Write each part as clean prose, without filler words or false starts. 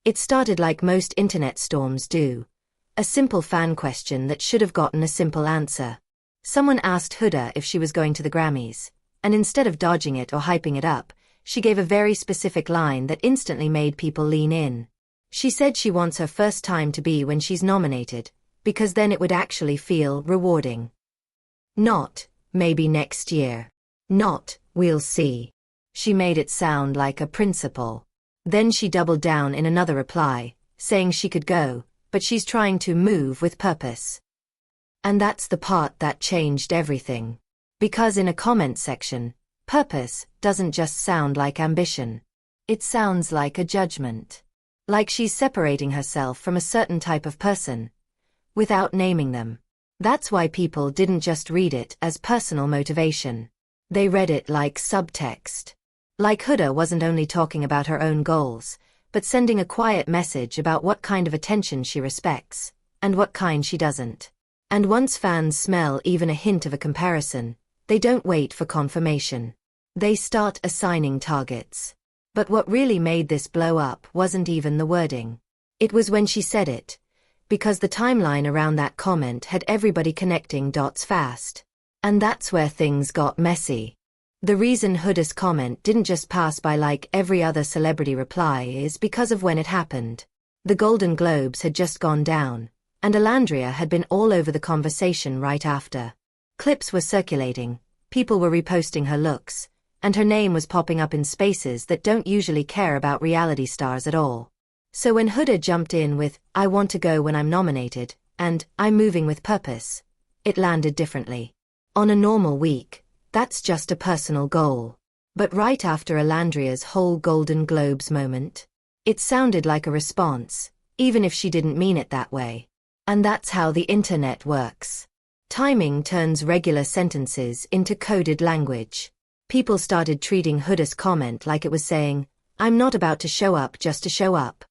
It started like most internet storms do. A simple fan question that should have gotten a simple answer. Someone asked Huda if she was going to the Grammys, and instead of dodging it or hyping it up, she gave a very specific line that instantly made people lean in. She said she wants her first time to be when she's nominated, because then it would actually feel rewarding. Not, maybe next year. Not, we'll see. She made it sound like a principle. Then she doubled down in another reply, saying she could go, but she's trying to move with purpose. And that's the part that changed everything. Because in a comment section, purpose doesn't just sound like ambition. It sounds like a judgment. Like she's separating herself from a certain type of person, without naming them. That's why people didn't just read it as personal motivation. They read it like subtext. Like Huda wasn't only talking about her own goals, but sending a quiet message about what kind of attention she respects, and what kind she doesn't. And once fans smell even a hint of a comparison, they don't wait for confirmation. They start assigning targets. But what really made this blow up wasn't even the wording. It was when she said it. Because the timeline around that comment had everybody connecting dots fast. And that's where things got messy. The reason Huda's comment didn't just pass by like every other celebrity reply is because of when it happened. The Golden Globes had just gone down, and Alandria had been all over the conversation right after. Clips were circulating, people were reposting her looks, and her name was popping up in spaces that don't usually care about reality stars at all. So when Huda jumped in with, "I want to go when I'm nominated," and "I'm moving with purpose," it landed differently. On a normal week, that's just a personal goal. But right after Alandria's whole Golden Globes moment, it sounded like a response, even if she didn't mean it that way. And that's how the internet works. Timing turns regular sentences into coded language. People started treating Huda's comment like it was saying, "I'm not about to show up just to show up."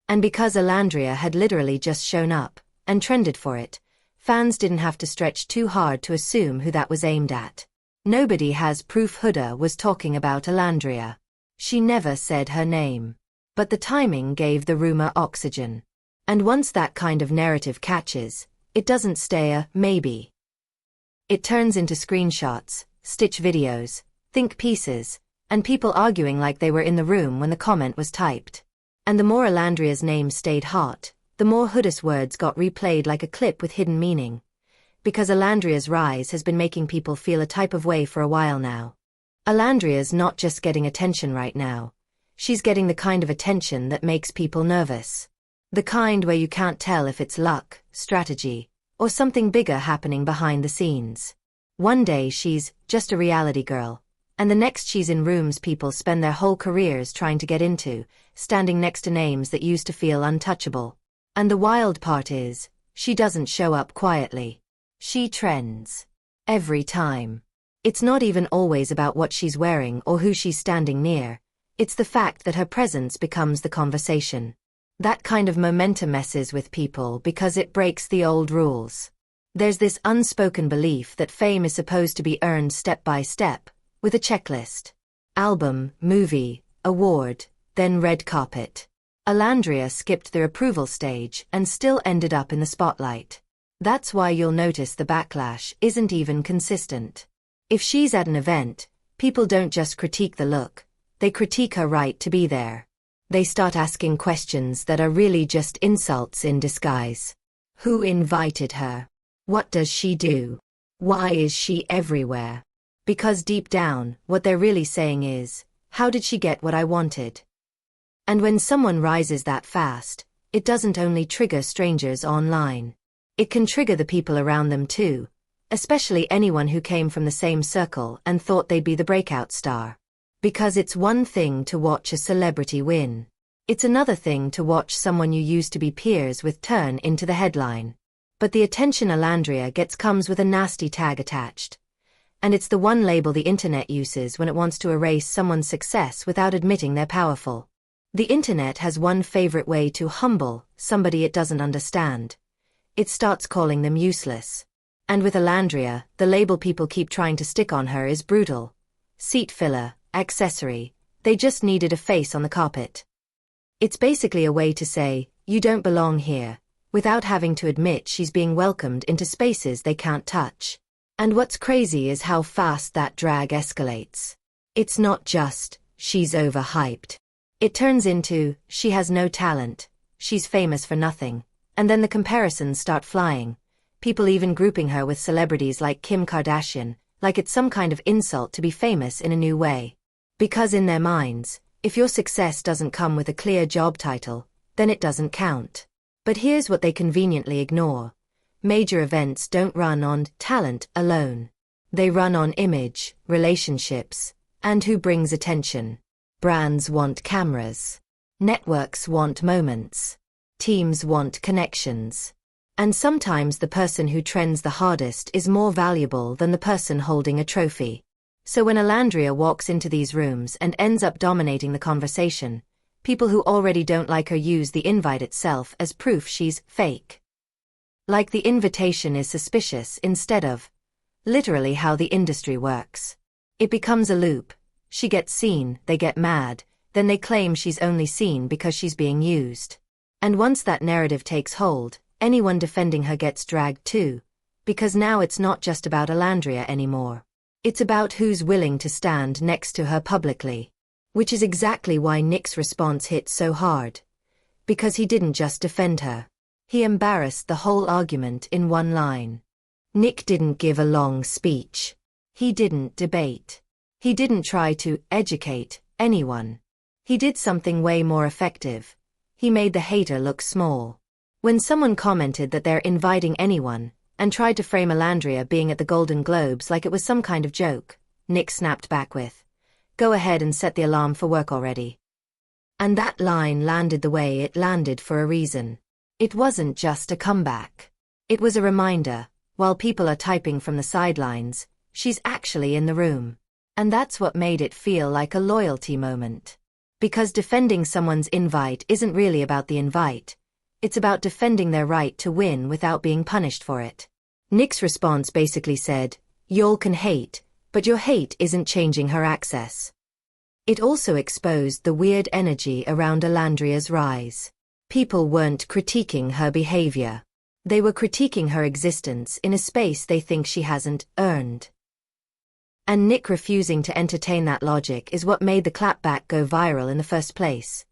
And because Alandria had literally just shown up, and trended for it, fans didn't have to stretch too hard to assume who that was aimed at. Nobody has proof Huda was talking about Alandria. She never said her name. But the timing gave the rumor oxygen. And once that kind of narrative catches, it doesn't stay a maybe. It turns into screenshots, stitch videos, think pieces, and people arguing like they were in the room when the comment was typed. And the more Alandria's name stayed hot, the more Huda's words got replayed like a clip with hidden meaning. Because Alandria's rise has been making people feel a type of way for a while now. Alandria's not just getting attention right now. She's getting the kind of attention that makes people nervous. The kind where you can't tell if it's luck, strategy, or something bigger happening behind the scenes. One day she's just a reality girl, and the next she's in rooms people spend their whole careers trying to get into, standing next to names that used to feel untouchable. And the wild part is, she doesn't show up quietly. She trends. Every time. It's not even always about what she's wearing or who she's standing near. It's the fact that her presence becomes the conversation. That kind of momentum messes with people because it breaks the old rules. There's this unspoken belief that fame is supposed to be earned step by step, with a checklist. Album, movie, award, then red carpet. Alandria skipped the approval stage and still ended up in the spotlight. That's why you'll notice the backlash isn't even consistent. If she's at an event, people don't just critique the look, they critique her right to be there. They start asking questions that are really just insults in disguise. Who invited her? What does she do? Why is she everywhere? Because deep down, what they're really saying is, how did she get what I wanted? And when someone rises that fast, it doesn't only trigger strangers online. It can trigger the people around them too, especially anyone who came from the same circle and thought they'd be the breakout star. Because it's one thing to watch a celebrity win. It's another thing to watch someone you used to be peers with turn into the headline. But the attention Alandria gets comes with a nasty tag attached. And it's the one label the internet uses when it wants to erase someone's success without admitting they're powerful. The internet has one favorite way to humble somebody it doesn't understand. It starts calling them useless. And with Alandria, the label people keep trying to stick on her is brutal. Seat filler, accessory, they just needed a face on the carpet. It's basically a way to say, you don't belong here, without having to admit she's being welcomed into spaces they can't touch. And what's crazy is how fast that drag escalates. It's not just, she's overhyped. It turns into, she has no talent, she's famous for nothing, and then the comparisons start flying, people even grouping her with celebrities like Kim Kardashian, like it's some kind of insult to be famous in a new way. Because in their minds, if your success doesn't come with a clear job title, then it doesn't count. But here's what they conveniently ignore. Major events don't run on talent alone. They run on image, relationships, and who brings attention. Brands want cameras. Networks want moments. Teams want connections. And sometimes the person who trends the hardest is more valuable than the person holding a trophy. So when Alandria walks into these rooms and ends up dominating the conversation, people who already don't like her use the invite itself as proof she's fake. Like the invitation is suspicious instead of literally how the industry works. It becomes a loop. She gets seen, they get mad, then they claim she's only seen because she's being used. And once that narrative takes hold, anyone defending her gets dragged too, because now it's not just about Alandria anymore. It's about who's willing to stand next to her publicly. Which is exactly why Nick's response hit so hard. Because he didn't just defend her. He embarrassed the whole argument in one line. Nick didn't give a long speech. He didn't debate. He didn't try to educate anyone. He did something way more effective. He made the hater look small. When someone commented that they're inviting anyone, and tried to frame Alandria being at the Golden Globes like it was some kind of joke, Nick snapped back with, "Go ahead and set the alarm for work already." And that line landed the way it landed for a reason. It wasn't just a comeback. It was a reminder, while people are typing from the sidelines, she's actually in the room. And that's what made it feel like a loyalty moment. Because defending someone's invite isn't really about the invite. It's about defending their right to win without being punished for it. Nick's response basically said, y'all can hate, but your hate isn't changing her access. It also exposed the weird energy around Alandria's rise. People weren't critiquing her behavior. They were critiquing her existence in a space they think she hasn't earned. And Nick refusing to entertain that logic is what made the clapback go viral in the first place.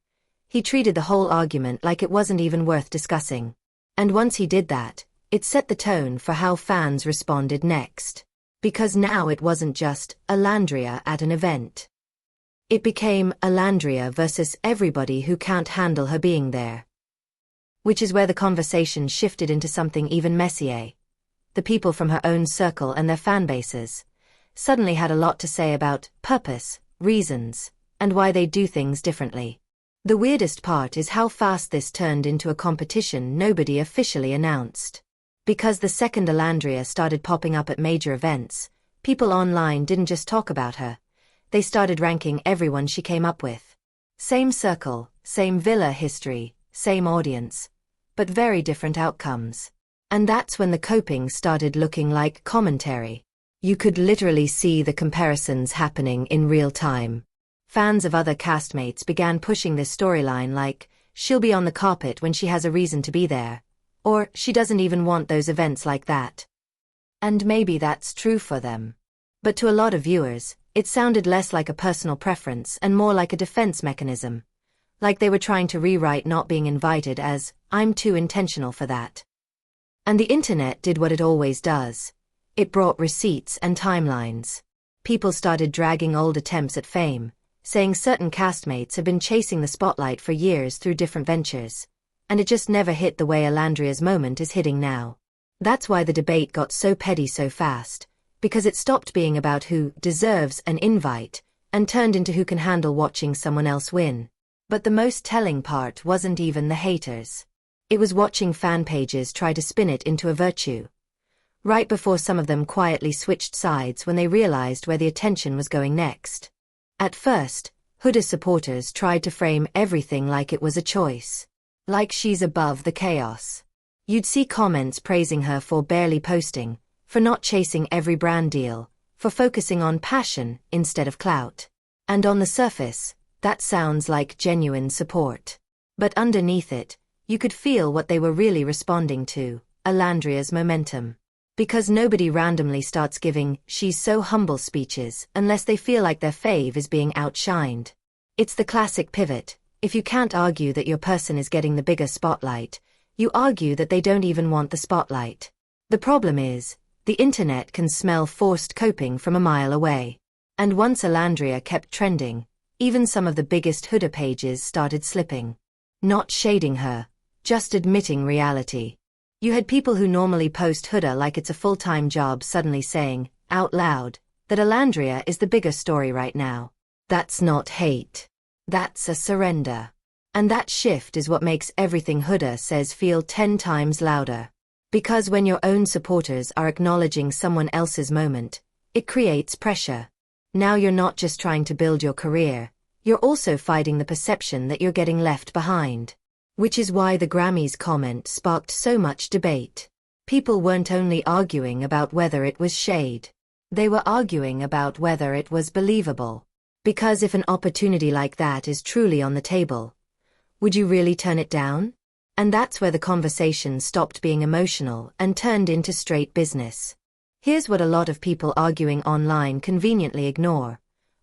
He treated the whole argument like it wasn't even worth discussing. And once he did that, it set the tone for how fans responded next. Because now it wasn't just Alandria at an event. It became Alandria versus everybody who can't handle her being there. Which is where the conversation shifted into something even messier. The people from her own circle and their fan bases suddenly had a lot to say about purpose, reasons, and why they do things differently. The weirdest part is how fast this turned into a competition nobody officially announced. Because the second Alandria started popping up at major events, people online didn't just talk about her. They started ranking everyone she came up with. Same circle, same villa history, same audience, but very different outcomes. And that's when the coping started looking like commentary. You could literally see the comparisons happening in real time. Fans of other castmates began pushing this storyline like, she'll be on the carpet when she has a reason to be there. Or, she doesn't even want those events like that. And maybe that's true for them. But to a lot of viewers, it sounded less like a personal preference and more like a defense mechanism. Like they were trying to rewrite not being invited as, I'm too intentional for that. And the internet did what it always does. It brought receipts and timelines. People started dragging old attempts at fame, saying certain castmates have been chasing the spotlight for years through different ventures, and it just never hit the way Alandria's moment is hitting now. That's why the debate got so petty so fast, because it stopped being about who deserves an invite, and turned into who can handle watching someone else win. But the most telling part wasn't even the haters. It was watching fan pages try to spin it into a virtue. Right before some of them quietly switched sides when they realized where the attention was going next. At first, Huda's supporters tried to frame everything like it was a choice. Like she's above the chaos. You'd see comments praising her for barely posting, for not chasing every brand deal, for focusing on passion instead of clout. And on the surface, that sounds like genuine support. But underneath it, you could feel what they were really responding to, Alandria's momentum. Because nobody randomly starts giving "she's so humble" speeches unless they feel like their fave is being outshined. It's the classic pivot. If you can't argue that your person is getting the bigger spotlight, you argue that they don't even want the spotlight. The problem is, the internet can smell forced coping from a mile away. And once Alandria kept trending, even some of the biggest Huda pages started slipping. Not shading her, just admitting reality. You had people who normally post Huda like it's a full-time job suddenly saying, out loud, that Alandria is the bigger story right now. That's not hate. That's a surrender. And that shift is what makes everything Huda says feel 10 times louder. Because when your own supporters are acknowledging someone else's moment, it creates pressure. Now you're not just trying to build your career, you're also fighting the perception that you're getting left behind. Which is why the Grammys comment sparked so much debate. People weren't only arguing about whether it was shade. They were arguing about whether it was believable. Because if an opportunity like that is truly on the table, would you really turn it down? And that's where the conversation stopped being emotional and turned into straight business. Here's what a lot of people arguing online conveniently ignore.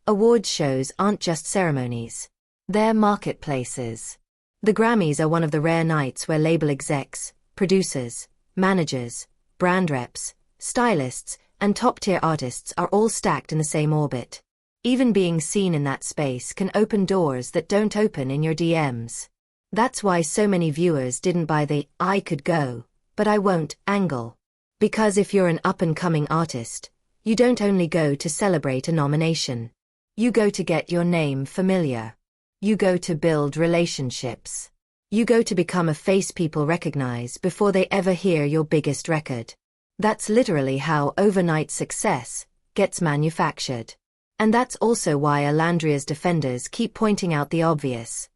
Awards shows aren't just ceremonies. They're marketplaces. The Grammys are one of the rare nights where label execs, producers, managers, brand reps, stylists, and top-tier artists are all stacked in the same orbit. Even being seen in that space can open doors that don't open in your DMs. That's why so many viewers didn't buy the "I could go, but I won't" angle. Because if you're an up-and-coming artist, you don't only go to celebrate a nomination. You go to get your name familiar. You go to build relationships. You go to become a face people recognize before they ever hear your biggest record. That's literally how overnight success gets manufactured. And that's also why Alandria's defenders keep pointing out the obvious.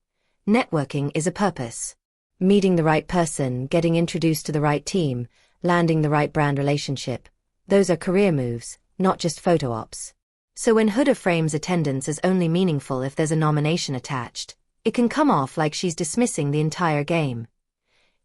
Networking is a purpose. Meeting the right person, getting introduced to the right team, landing the right brand relationship. Those are career moves, not just photo ops. So when Huda frames attendance as only meaningful if there's a nomination attached, it can come off like she's dismissing the entire game.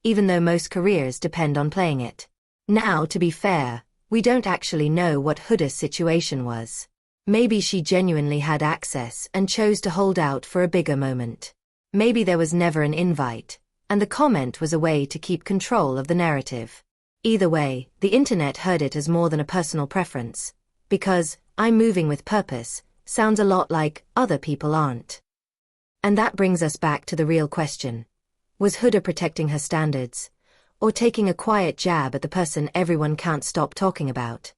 Even though most careers depend on playing it. Now, to be fair, we don't actually know what Huda's situation was. Maybe she genuinely had access and chose to hold out for a bigger moment. Maybe there was never an invite, and the comment was a way to keep control of the narrative. Either way, the internet heard it as more than a personal preference. Because "I'm moving with purpose" sounds a lot like "other people aren't." And that brings us back to the real question. Was Huda protecting her standards, or taking a quiet jab at the person everyone can't stop talking about?